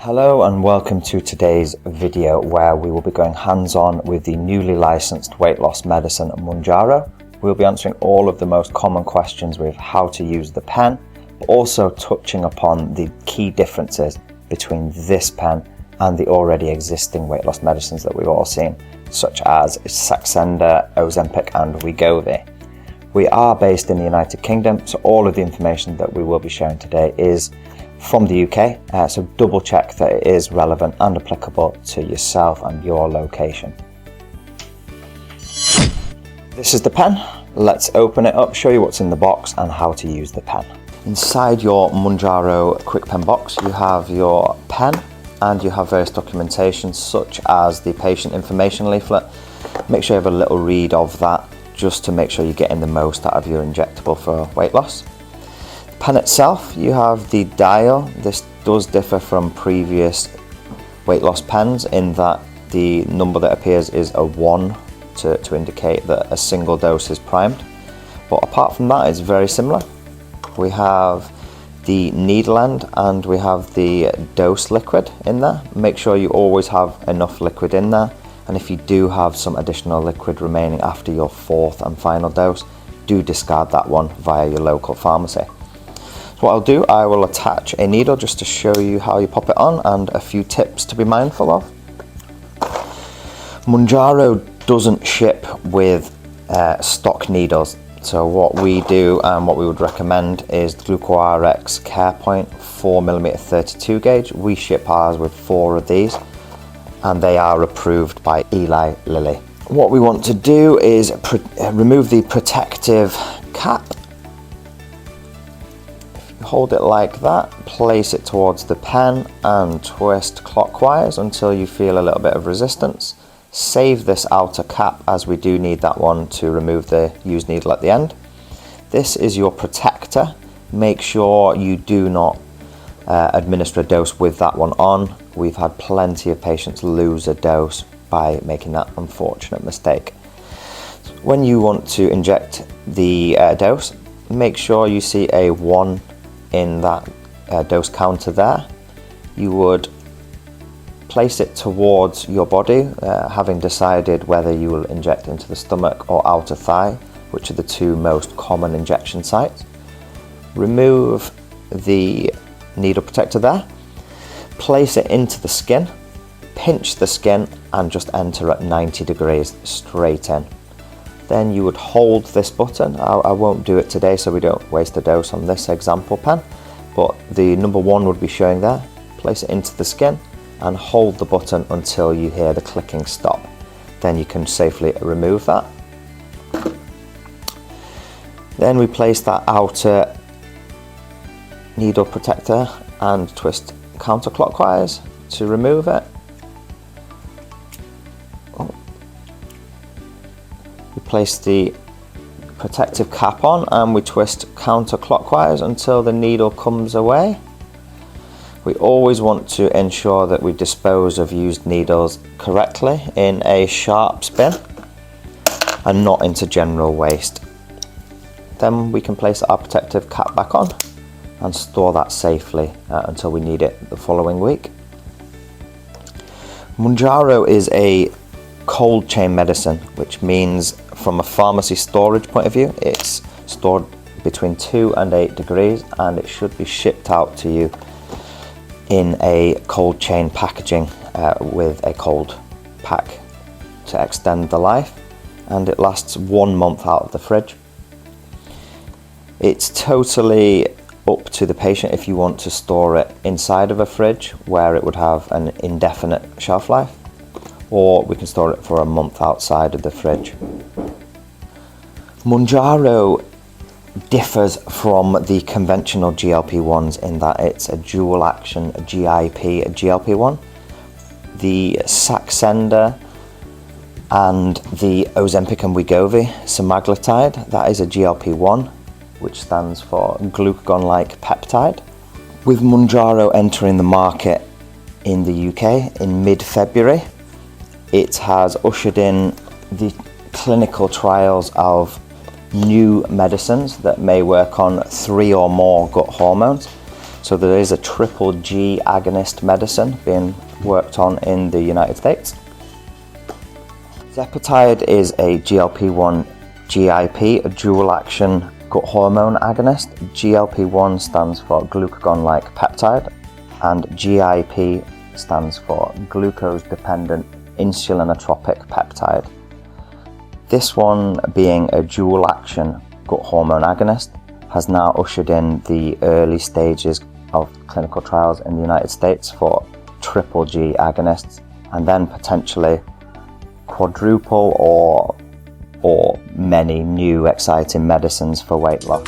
Hello and welcome to today's video where we will be going hands-on with the newly licensed weight loss medicine Mounjaro. We'll be answering all of the most common questions with how to use the pen, but also touching upon the key differences between this pen and the already existing weight loss medicines that we've all seen, such as Saxenda, Ozempic and Wegovy. We are based in the United Kingdom, so all of the information that we will be sharing today is from the UK, so double check that it is relevant and applicable to yourself and your location. This is the pen. Let's open it up, show you what's in the box and how to use the pen. Inside your Mounjaro quick pen box, you have your pen and you have various documentation such as the patient information leaflet. Make sure you have a little read of that just to make sure you're getting the most out of your injectable for weight loss. Pen itself, you have the dial. This does differ from previous weight loss pens in that the number that appears is a 1 to indicate that a single dose is primed. But apart from that, it's very similar. We have the needle end and we have the dose liquid in there. Make sure you always have enough liquid in there. And if you do have some additional liquid remaining after your fourth and final dose, do discard that one via your local pharmacy. What I'll do, I will attach a needle just to show you how you pop it on and a few tips to be mindful of. Mounjaro doesn't ship with stock needles, so what we do and what we would recommend is the GlucoRx CarePoint 4mm 32 gauge. We ship ours with 4 of these and they are approved by Eli Lilly. What we want to do is remove the protective cap. Hold it like that, place it towards the pen and twist clockwise until you feel a little bit of resistance. Save this outer cap as we do need that one to remove the used needle at the end. This is your protector. Make sure you do not administer a dose with that one on. We've had plenty of patients lose a dose by making that unfortunate mistake. When you want to inject the dose, make sure you see a 1 in that dose counter there. You would place it towards your body, having decided whether you will inject into the stomach or outer thigh, which are the two most common injection sites. Remove the needle protector there, place it into the skin, pinch the skin and just enter at 90 degrees straight in. Then you would hold this button. I won't do it today so we don't waste a dose on this example pen, but the number 1 would be showing there. Place it into the skin and hold the button until you hear the clicking stop. Then you can safely remove that. Then we place that outer needle protector and twist counterclockwise to remove it. Place the protective cap on and we twist counterclockwise until the needle comes away. We always want to ensure that we dispose of used needles correctly in a sharp spin and not into general waste. Then we can place our protective cap back on and store that safely until we need it the following week. Mounjaro is a cold chain medicine, which means from a pharmacy storage point of view, it's stored between 2 and 8 degrees and it should be shipped out to you in a cold chain packaging with a cold pack to extend the life, and it lasts 1 month out of the fridge. It's totally up to the patient if you want to store it inside of a fridge where it would have an indefinite shelf life, or we can store it for a month outside of the fridge. Mounjaro differs from the conventional GLP-1s in that it's a dual action GIP GLP-1. The Saxenda and the Ozempic and Wegovy semaglutide, that is a GLP-1, which stands for glucagon-like peptide. With Mounjaro entering the market in the UK in mid-February, it has ushered in the clinical trials of new medicines that may work on 3 or more gut hormones. So there is a triple G agonist medicine being worked on in the United States. Zepatide is a GLP-1 GIP, a dual action gut hormone agonist. GLP-1 stands for glucagon-like peptide, and GIP stands for glucose-dependent insulinotropic peptide. This one, being a dual action gut hormone agonist, has now ushered in the early stages of clinical trials in the United States for triple G agonists, and then potentially quadruple or many new exciting medicines for weight loss.